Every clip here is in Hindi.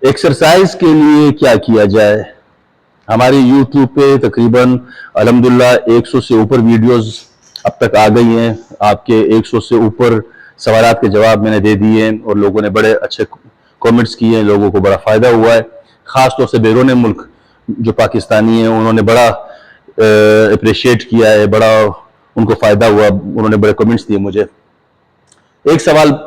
एक्सरसाइज के लिए क्या किया जाए। हमारे YouTube पे तकरीबन अल्हम्दुलिल्लाह 100 से ऊपर वीडियोस अब तक आ गई हैं। आपके 100 से ऊपर सवालात के जवाब मैंने दे दिए हैं और लोगों ने बड़े अच्छे कमेंट्स किए हैं, लोगों को बड़ा फ़ायदा हुआ है। ख़ास तौर से बैरून मुल्क जो पाकिस्तानी हैं उन्होंने बड़ा अप्रिशिएट किया है, बड़ा उनको फ़ायदा हुआ, उन्होंने बड़े कमेंट्स दिए मुझे। एक सवाल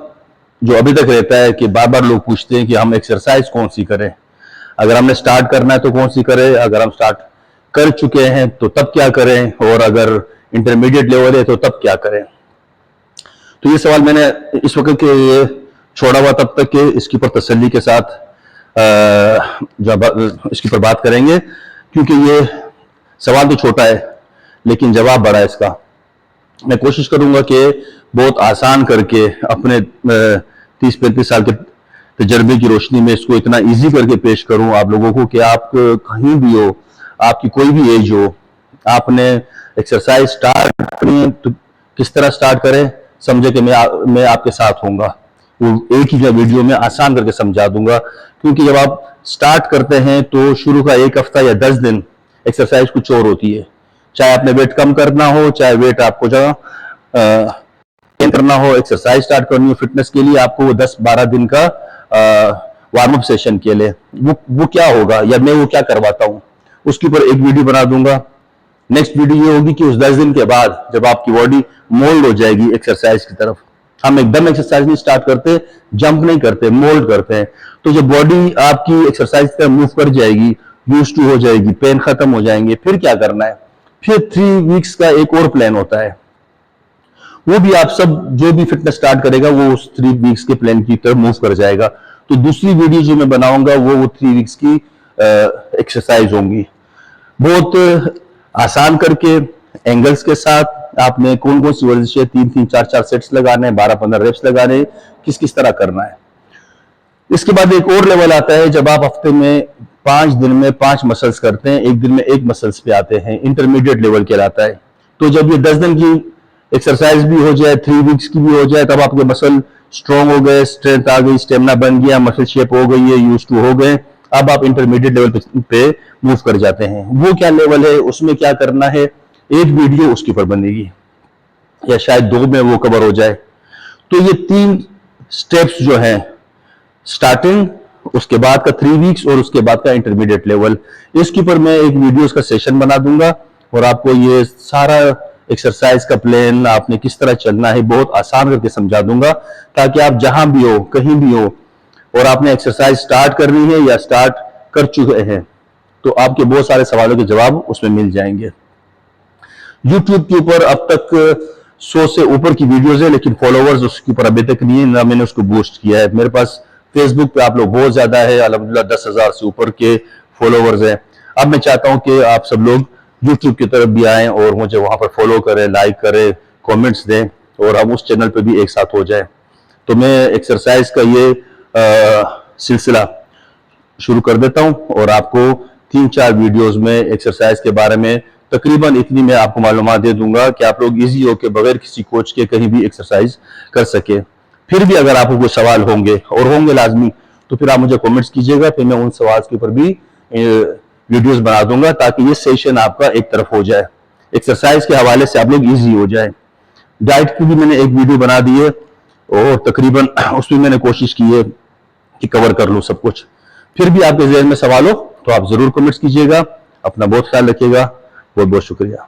जो अभी तक रहता है कि बार बार लोग पूछते हैं कि हम एक्सरसाइज कौन सी करें, अगर हमने स्टार्ट करना है तो कौन सी करें, अगर हम स्टार्ट कर चुके हैं तो तब क्या करें, और अगर इंटरमीडिएट लेवल है तो तब क्या करें। तो ये सवाल मैंने इस वक्त के लिए छोड़ा हुआ तब तक कि इसके ऊपर तसल्ली के साथ जब इसके ऊपर बात करेंगे, क्योंकि ये सवाल तो छोटा है लेकिन जवाब बड़ा है इसका। मैं कोशिश करूंगा कि बहुत आसान करके अपने 30-35 साल के तजर्बे की रोशनी में इसको इतना इजी करके पेश करूं आप लोगों को कि आप कहीं भी हो, आपकी कोई भी एज हो, आपने एक्सरसाइज स्टार्ट करनी है तो किस तरह स्टार्ट करें, समझे कि मैं आपके साथ होऊंगा। वो एक ही वीडियो में आसान करके समझा दूंगा, क्योंकि जब आप स्टार्ट करते हैं तो शुरू का 1 हफ्ता या 10 दिन एक्सरसाइज कुछ और होती है। चाहे आपने वेट कम करना हो, चाहे वेट आपको जो करना हो, एक्सरसाइज स्टार्ट करनी हो फिटनेस के लिए, आपको वो 10-12 दिन का वार्म अप सेशन के लिए वो क्या होगा या मैं वो क्या करवाता हूं, उसके ऊपर एक वीडियो बना दूंगा। नेक्स्ट वीडियो ये होगी कि उस 10 दिन के बाद जब आपकी बॉडी मोल्ड हो जाएगी एक्सरसाइज की तरफ, हम एकदम एक्सरसाइज नहीं स्टार्ट करते, जंप नहीं करते, मोल्ड करते हैं। तो जब बॉडी आपकी एक्सरसाइज की तरफ मूव कर जाएगी, यूज टू हो जाएगी, पेन खत्म हो जाएंगे, फिर क्या करना है, फिर 3 वीक्स का एक और प्लान होता है। वो भी आप सब जो भी फिटनेस स्टार्ट करेगा वो उस 3 वीक्स के प्लान की तरफ मूव कर जाएगा। तो दूसरी वीडियो जो मैं बनाऊंगा वो 3 वीक्स की एक्सरसाइज होंगी, बहुत आसान करके एंगल्स के साथ। आपने कौन कौन सी वर्जिशें 3-3, 4-4 सेट्स लगाने हैं, 12-15 रेप्स लगाने, किस किस तरह करना है। इसके बाद एक और लेवल आता है जब आप हफ्ते में 5 दिन में 5 मसल्स करते हैं, एक दिन में 1 मसल्स पे आते हैं, इंटरमीडिएट लेवल कहलाता है। तो जब ये 10 दिन की एक्सरसाइज भी हो जाए, 3 वीक्स की भी हो जाए, तब आपके मसल स्ट्रॉन्ग हो गए, स्ट्रेंथ आ गई, स्टेमिना बन गया, मसल शेप हो गई है, यूज टू हो गए, अब आप इंटरमीडिएट लेवल पे मूव कर जाते हैं। वो क्या लेवल है, उसमें क्या करना है, एक वीडियो उसके ऊपर बनेगी या शायद 2 में वो कवर हो जाए। तो ये 3 स्टेप्स जो हैं, स्टार्टिंग, उसके बाद का 3 वीक्स और उसके बाद का इंटरमीडिएट लेवल, इसके ऊपर मैं एक वीडियो का सेशन बना दूंगा और आपको ये सारा एक्सरसाइज का प्लान, आपने किस तरह चलना है, बहुत आसान करके समझा दूंगा, ताकि आप जहां भी हो, कहीं भी हो, और आपने एक्सरसाइज स्टार्ट करनी है या स्टार्ट कर चुके हैं, तो आपके बहुत सारे सवालों के जवाब उसमें मिल जाएंगे। YouTube के ऊपर अब तक 100 से ऊपर की वीडियोस है, लेकिन फॉलोवर्स उसके ऊपर अभी तक नहीं है, ना मैंने उसको बूस्ट किया है। मेरे पास फेसबुक पे आप लोग बहुत ज्यादा है, अल्हम्दुलिल्लाह 10,000 से ऊपर के फॉलोवर्स हैं। अब मैं चाहता हूं कि आप सब लोग YouTube की तरफ भी आएं और मुझे वहां पर फॉलो करें, लाइक करें, कमेंट्स दें, और हम उस चैनल पे भी एक साथ हो जाए। तो मैं एक्सरसाइज का ये सिलसिला शुरू कर देता हूं और आपको 3-4 वीडियोस में एक्सरसाइज के बारे में तकरीबन इतनी मैं आपको मालूमात दे दूंगा कि आप लोग इजी होकर बगैर किसी कोच के कहीं भी एक्सरसाइज कर सके। फिर भी अगर आपको कोई सवाल होंगे, और होंगे लाजमी, तो फिर आप मुझे कमेंट्स कीजिएगा, फिर मैं उन सवाल के ऊपर भी वीडियोस बना दूंगा, ताकि ये सेशन आपका एक तरफ हो जाए, एक्सरसाइज के हवाले से आप लोग इजी हो जाए। डाइट की भी मैंने एक वीडियो बना दी है और तकरीबन उसमें मैंने कोशिश की है कि कवर कर लूं सब कुछ। फिर भी आपके ज़हन में सवाल हो तो आप जरूर कमेंट्स कीजिएगा। अपना बहुत ख्याल रखिएगा। बहुत बहुत शुक्रिया।